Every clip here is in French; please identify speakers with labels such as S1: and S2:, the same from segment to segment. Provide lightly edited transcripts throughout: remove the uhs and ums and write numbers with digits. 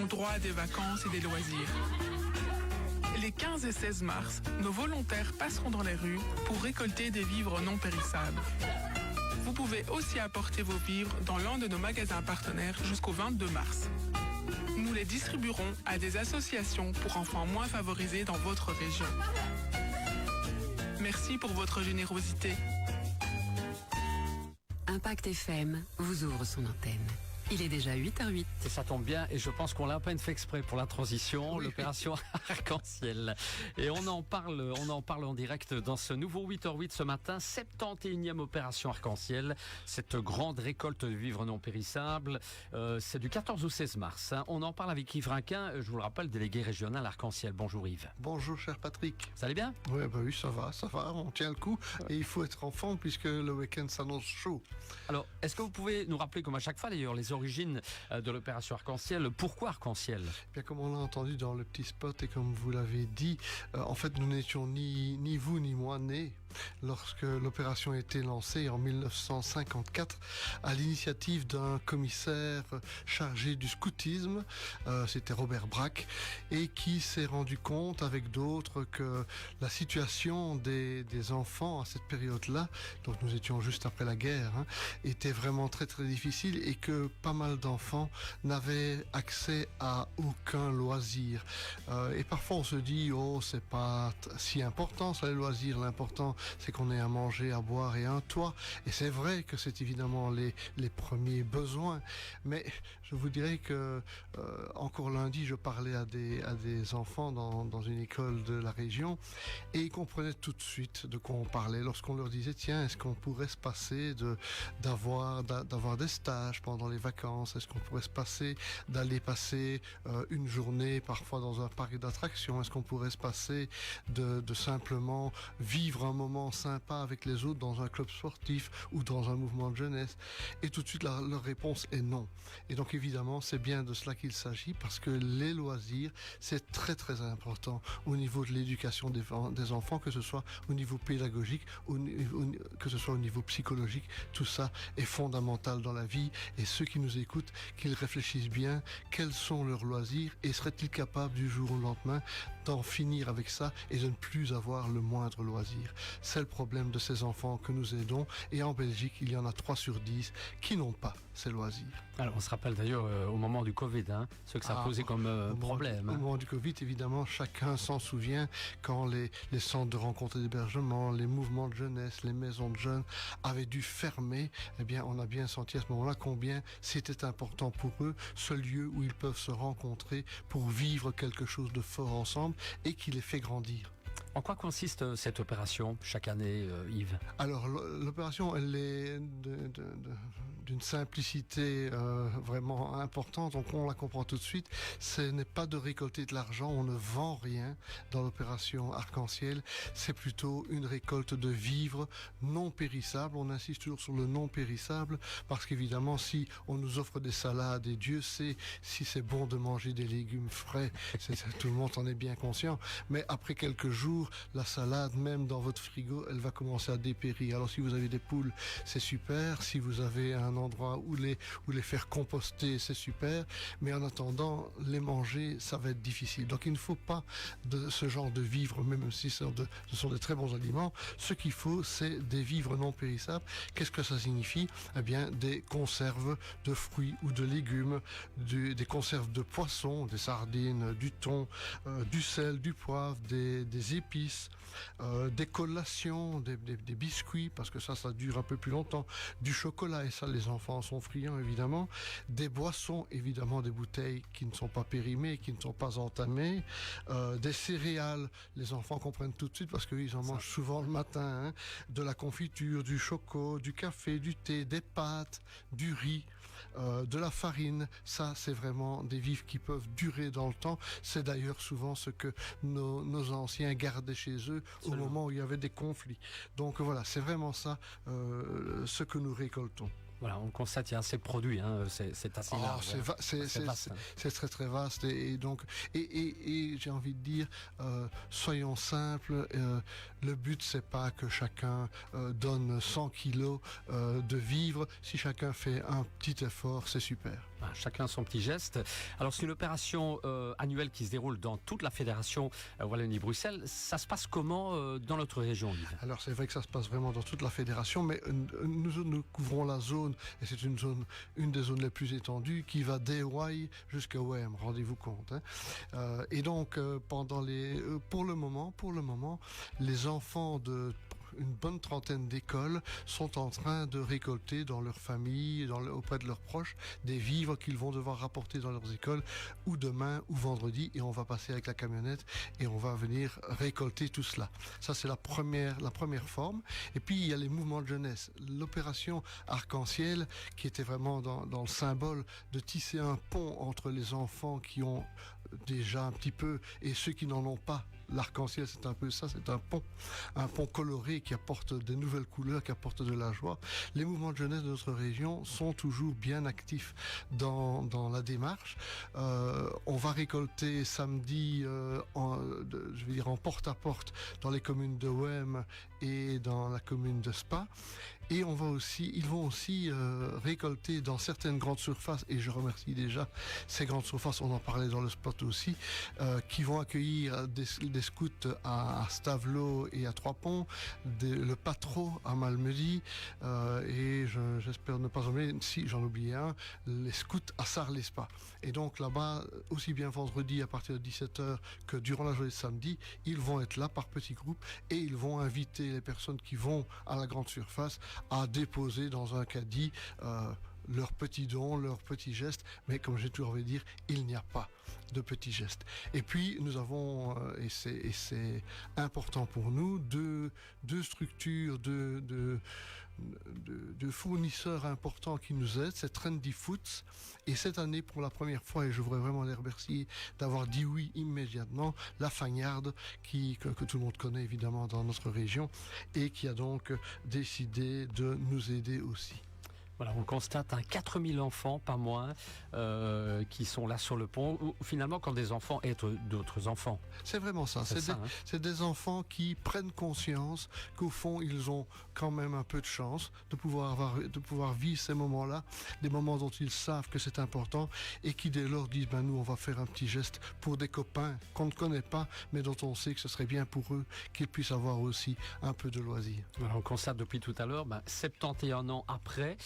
S1: ont droit à des vacances et des loisirs. Les 15 et 16 mars, nos volontaires passeront dans les rues pour récolter des vivres non périssables. Vous pouvez aussi apporter vos vivres dans l'un de nos magasins partenaires jusqu'au 22 mars. Nous les distribuerons à des associations pour enfants moins favorisés dans votre région. Merci pour votre générosité.
S2: Impact FM vous ouvre son antenne. Il est déjà 8h08.
S3: Et ça tombe bien, et je pense qu'on l'a à peine fait exprès pour la transition, oui. L'opération Arc-en-Ciel. Et on en parle en direct dans ce nouveau 8h08 ce matin, 71e opération Arc-en-Ciel. Cette grande récolte de vivres non périssables, c'est du 14 au 16 mars. Hein. On en parle avec Yves Rinquin, je vous le rappelle, délégué régional Arc-en-Ciel. Bonjour Yves.
S4: Bonjour cher Patrick.
S3: Ça allait bien ?
S4: Oui, ça va, on tient le coup. Et il faut être en forme puisque le week-end s'annonce chaud.
S3: Alors, est-ce que vous pouvez nous rappeler, comme à chaque fois d'ailleurs, les origines de l'opération Arc-en-Ciel? Pourquoi Arc-en-Ciel?
S4: Bien, comme on l'a entendu dans le petit spot et comme vous l'avez dit, en fait nous n'étions ni vous ni moi nés lorsque l'opération a été lancée en 1954 à l'initiative d'un commissaire chargé du scoutisme, c'était Robert Braque, et qui s'est rendu compte avec d'autres que la situation des enfants à cette période-là, donc nous étions juste après la guerre, était vraiment très très difficile et que pas mal d'enfants n'avaient accès à aucun loisir. Et parfois on se dit, c'est pas si important ça les loisirs, l'important c'est qu'on ait à manger, à boire et un toit. Et c'est vrai que c'est évidemment les premiers besoins. Mais je vous dirais que encore lundi, je parlais à des enfants dans une école de la région et ils comprenaient tout de suite de quoi on parlait. Lorsqu'on leur disait, tiens, est-ce qu'on pourrait se passer d'avoir des stages pendant les vacances? Est-ce qu'on pourrait se passer d'aller passer une journée parfois dans un parc d'attractions? Est-ce qu'on pourrait se passer de simplement vivre un moment sympa avec les autres dans un club sportif ou dans un mouvement de jeunesse? Et tout de suite leur réponse est non. Et donc évidemment c'est bien de cela qu'il s'agit, parce que les loisirs c'est très très important au niveau de l'éducation des enfants, que ce soit au niveau pédagogique ou que ce soit au niveau psychologique. Tout ça est fondamental dans la vie, et ceux qui nous écoutent, qu'ils réfléchissent bien, quels sont leurs loisirs et seraient-ils capables du jour au lendemain d'en finir avec ça et de ne plus avoir le moindre loisir. C'est le problème de ces enfants que nous aidons, et en Belgique il y en a 3 sur 10 qui n'ont pas ces loisirs.
S3: Alors on se rappelle d'ailleurs au moment du Covid, ce que ça posait comme problème.
S4: Au moment du Covid, évidemment, chacun s'en souvient quand les centres de rencontre et d'hébergement, les mouvements de jeunesse, les maisons de jeunes avaient dû fermer. Eh bien, on a bien senti à ce moment-là combien c'était important pour eux, ce lieu où ils peuvent se rencontrer pour vivre quelque chose de fort ensemble et qui les fait grandir.
S3: En quoi consiste cette opération chaque année, Yves?
S4: Alors l'opération, elle est d'une simplicité vraiment importante, donc on la comprend tout de suite. Ce n'est pas de récolter de l'argent, on ne vend rien dans l'opération Arc-en-Ciel, c'est plutôt une récolte de vivres non périssables. On insiste toujours sur le non périssable, parce qu'évidemment si on nous offre des salades, et Dieu sait si c'est bon de manger des légumes frais, tout le monde en est bien conscient, mais après quelques jours, la salade, même dans votre frigo, elle va commencer à dépérir. Alors si vous avez des poules, c'est super. Si vous avez un endroit où les faire composter, c'est super. Mais en attendant, les manger, ça va être difficile. Donc il ne faut pas de ce genre de vivres, même si ce sont de très bons aliments. Ce qu'il faut, c'est des vivres non périssables. Qu'est-ce que ça signifie? Eh bien, des conserves de fruits ou de légumes, des conserves de poissons, des sardines, du thon, du sel, du poivre, des épices, des collations, des biscuits, parce que ça dure un peu plus longtemps, du chocolat, et ça les enfants sont friands évidemment, des boissons, évidemment des bouteilles qui ne sont pas périmées, qui ne sont pas entamées, des céréales, les enfants comprennent tout de suite parce qu'ils en mangent souvent le matin, de la confiture, du choco, du café, du thé, des pâtes, du riz, de la farine. Ça c'est vraiment des vivres qui peuvent durer dans le temps. C'est d'ailleurs souvent ce que nos anciens gardaient chez eux au moment où il y avait des conflits. Donc voilà, c'est vraiment ça ce que nous récoltons.
S3: Voilà, on constate qu'il y a assez de produits, c'est assez large.
S4: C'est très très vaste, et donc j'ai envie de dire, soyons simples. Le but c'est pas que chacun donne 100 kilos de vivres. Si chacun fait un petit effort, c'est super.
S3: Voilà, chacun son petit geste. Alors c'est une opération annuelle qui se déroule dans toute la fédération Wallonie-Bruxelles. Ça se passe comment dans notre région, Yves?
S4: Alors c'est vrai que ça se passe vraiment dans toute la fédération, mais nous couvrons la zone, et c'est une des zones les plus étendues, qui va d'Ewaï jusqu'à Wem, rendez-vous compte. Et donc pour le moment, les enfants de une bonne trentaine d'écoles sont en train de récolter dans leur famille, auprès de leurs proches, des vivres qu'ils vont devoir rapporter dans leurs écoles, ou demain ou vendredi, et on va passer avec la camionnette et on va venir récolter tout cela. Ça, c'est la première forme. Et puis, il y a les mouvements de jeunesse. L'opération Arc-en-Ciel, qui était vraiment dans le symbole de tisser un pont entre les enfants qui ont déjà un petit peu et ceux qui n'en ont pas. L'arc-en-ciel, c'est un peu ça, c'est un pont coloré qui apporte des nouvelles couleurs, qui apporte de la joie. Les mouvements de jeunesse de notre région sont toujours bien actifs dans la démarche. On va récolter samedi, en porte-à-porte dans les communes de Wem et dans la commune de Spa. Et ils vont aussi récolter dans certaines grandes surfaces, et je remercie déjà ces grandes surfaces, on en parlait dans le spot aussi, qui vont accueillir des scouts à Stavelot et à Trois-Ponts, le Patro à Malmedy, et j'espère ne pas oublier, si j'en oubliais un, les scouts à Sarre-les-Spas. Et donc là-bas, aussi bien vendredi à partir de 17h que durant la journée de samedi, ils vont être là par petits groupes et ils vont inviter les personnes qui vont à la grande surface à déposer dans un caddie leurs petits dons, leurs petits gestes, mais comme j'ai toujours envie de dire, il n'y a pas de petits gestes. Et puis nous avons, et c'est important pour nous, deux structures de fournisseurs importants qui nous aident, c'est Trendy Foods, et cette année pour la première fois, et je voudrais vraiment les remercier d'avoir dit oui immédiatement, la Fagnarde, que tout le monde connaît évidemment dans notre région, et qui a donc décidé de nous aider aussi.
S3: Voilà, on constate 4000 enfants, pas moins, qui sont là sur le pont, ou finalement quand des enfants aident d'autres enfants.
S4: C'est vraiment ça. C'est des enfants qui prennent conscience qu'au fond, ils ont quand même un peu de chance de pouvoir vivre ces moments-là, des moments dont ils savent que c'est important, et qui dès lors disent, nous, on va faire un petit geste pour des copains qu'on ne connaît pas, mais dont on sait que ce serait bien pour eux qu'ils puissent avoir aussi un peu de loisirs.
S3: Alors, on constate depuis tout à l'heure, 71 ans après,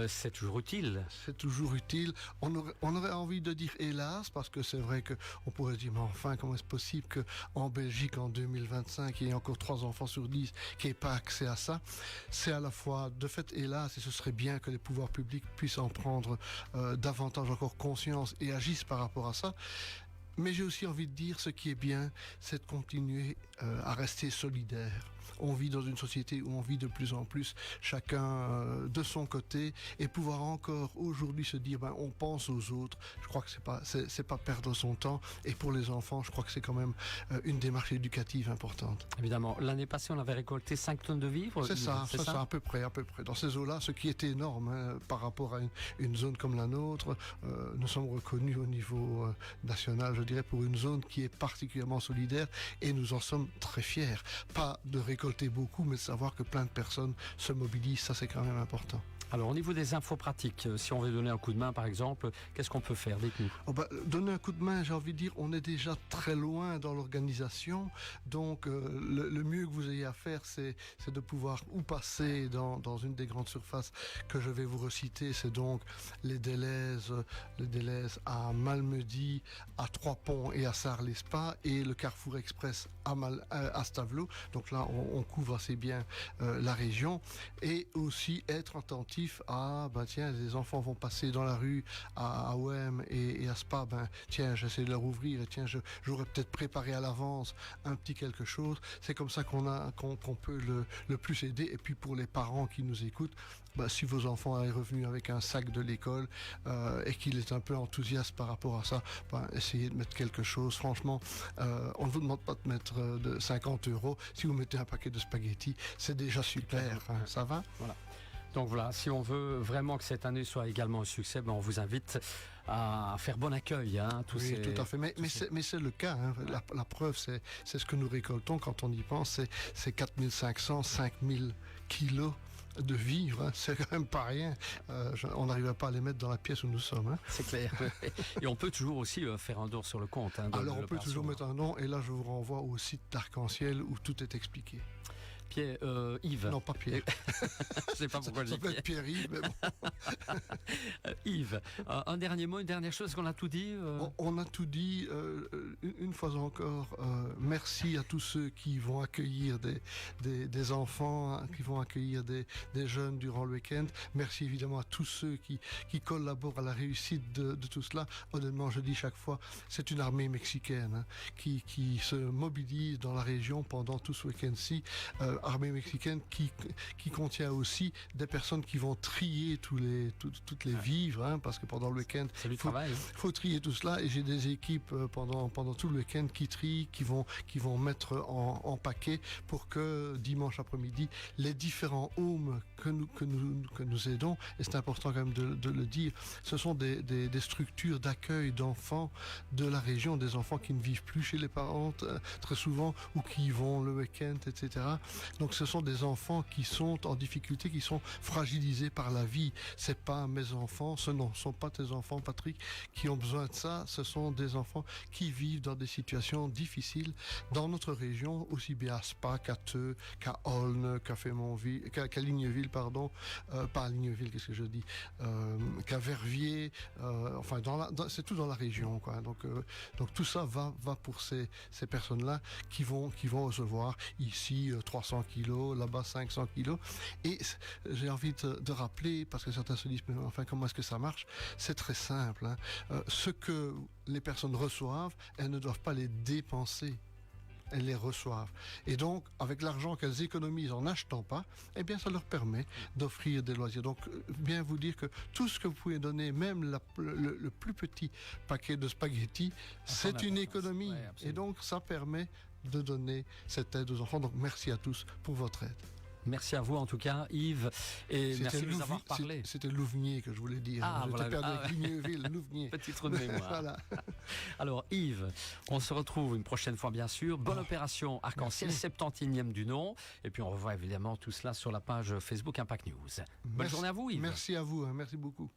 S3: c'est toujours utile.
S4: C'est toujours utile. On aurait envie de dire hélas, parce que c'est vrai qu'on pourrait dire, mais enfin, comment est-ce possible qu'en Belgique, en 2025, il y ait encore 3 enfants sur 10 qui n'aient pas accès à ça. C'est à la fois, de fait, hélas, et ce serait bien que les pouvoirs publics puissent en prendre davantage encore conscience et agissent par rapport à ça. Mais j'ai aussi envie de dire, ce qui est bien, c'est de continuer à rester solidaire. On vit dans une société où on vit de plus en plus chacun de son côté, et pouvoir encore aujourd'hui se dire on pense aux autres, je crois que c'est pas perdre son temps, et pour les enfants je crois que c'est quand même une démarche éducative importante.
S3: Évidemment, l'année passée on avait récolté 5 tonnes de vivres.
S4: C'est ça, à peu près dans ces eaux-là, ce qui est énorme par rapport à une zone comme la nôtre. Nous sommes reconnus au niveau national, je dirais, pour une zone qui est particulièrement solidaire, et nous en sommes très fiers. Pas de récolter beaucoup, mais de savoir que plein de personnes se mobilisent, ça c'est quand même important.
S3: Alors au niveau des infos pratiques, si on veut donner un coup de main par exemple, qu'est-ce qu'on peut faire? Dites-nous.
S4: Donner un coup de main, j'ai envie de dire, on est déjà très loin dans l'organisation, donc le mieux que vous ayez à faire, c'est de pouvoir ou passer dans une des grandes surfaces que je vais vous reciter, c'est donc les Deleuze à Malmedy, à Trois-Ponts et à Sarre-les-Spas, et le Carrefour Express à Stavelot. Donc là on couvre assez bien la région, et aussi être attentif à tiens, les enfants vont passer dans la rue à Wem et à Spa, tiens, j'essaie de leur ouvrir, et tiens, j'aurais peut-être préparé à l'avance un petit quelque chose. C'est comme ça qu'on peut le plus aider. Et puis pour les parents qui nous écoutent, si vos enfants est revenu avec un sac de l'école et qu'il est un peu enthousiaste par rapport à ça, essayez de mettre quelque chose. Franchement, on ne vous demande pas de mettre de 50 €. Si vous mettez un paquet de spaghettis, c'est déjà super. Ça va?
S3: Voilà. Donc voilà, si on veut vraiment que cette année soit également un succès, on vous invite à faire bon accueil.
S4: Tout à fait. Mais c'est le cas. La preuve, c'est ce que nous récoltons quand on y pense. C'est 4500, 5000 kilos de vivre, hein. C'est quand même pas rien. On n'arrive pas à les mettre dans la pièce où nous sommes. Hein.
S3: C'est clair. Et on peut toujours aussi faire un tour sur le compte. Hein,
S4: Alors on peut toujours mettre un nom, et là je vous renvoie au site d'Arc-en-Ciel où tout est expliqué.
S3: Pierre, Yves.
S4: Non, pas Pierre.
S3: Je sais pas pourquoi je dis
S4: ça peut être Pierre-Yves, mais bon.
S3: Yves, un dernier mot, une dernière chose, qu'on a tout dit
S4: On a tout dit. Une fois encore, merci à tous ceux qui vont accueillir des enfants, hein, qui vont accueillir des jeunes durant le week-end. Merci évidemment à tous ceux qui collaborent à la réussite de tout cela. Honnêtement, je dis chaque fois, c'est une armée mexicaine, hein, qui se mobilise dans la région pendant tout ce week-end-ci. Armée mexicaine qui contient aussi des personnes qui vont trier toutes les vivres, hein, parce que pendant le week-end,
S3: c'est du travail.
S4: Faut trier tout cela, et j'ai des équipes pendant tout le week-end qui trient, qui vont mettre en paquet pour que dimanche après-midi, les différents homes que nous aidons, et c'est important quand même de le dire, ce sont des structures d'accueil d'enfants de la région, des enfants qui ne vivent plus chez les parents très souvent, ou qui y vont le week-end, etc. Donc ce sont des enfants qui sont en difficulté, qui sont fragilisés par la vie. C'est pas mes enfants, ce ne sont pas tes enfants, Patrick, qui ont besoin de ça. Ce sont des enfants qui vivent dans des situations difficiles dans notre région, aussi bien à Spa qu'à Theux, qu'à Aulne, qu'à Ligneville, pardon, pas à Ligneville, qu'est-ce que je dis, qu'à Verviers, enfin c'est tout dans la région, quoi. Donc tout ça va pour ces personnes-là qui vont recevoir ici 300 kilos, là-bas 500 kilos. Et j'ai envie de rappeler, parce que certains se disent, mais enfin, comment est-ce que ça marche? C'est très simple. Hein. Ce que les personnes reçoivent, elles ne doivent pas les dépenser. Elles les reçoivent. Et donc, avec l'argent qu'elles économisent en n'achetant pas, eh bien, ça leur permet d'offrir des loisirs. Donc, bien vous dire que tout ce que vous pouvez donner, même le plus petit paquet de spaghettis, c'est une économie. Ouais, et donc, ça permet de donner cette aide aux enfants. Donc, merci à tous pour votre aide.
S3: Merci à vous en tout cas, Yves, et merci de nous avoir parlé.
S4: C'était Louvnier que je voulais dire.
S3: J'étais
S4: perdu avec Ligneville, Louvnier.
S3: Petit trou de mémoire.
S4: Voilà.
S3: Alors Yves, on se retrouve une prochaine fois bien sûr. Bonne opération Arc-en-Ciel, 70e du nom. Et puis on revoit évidemment tout cela sur la page Facebook Impact News. Bonne journée à vous, Yves.
S4: Merci à vous, hein, merci beaucoup.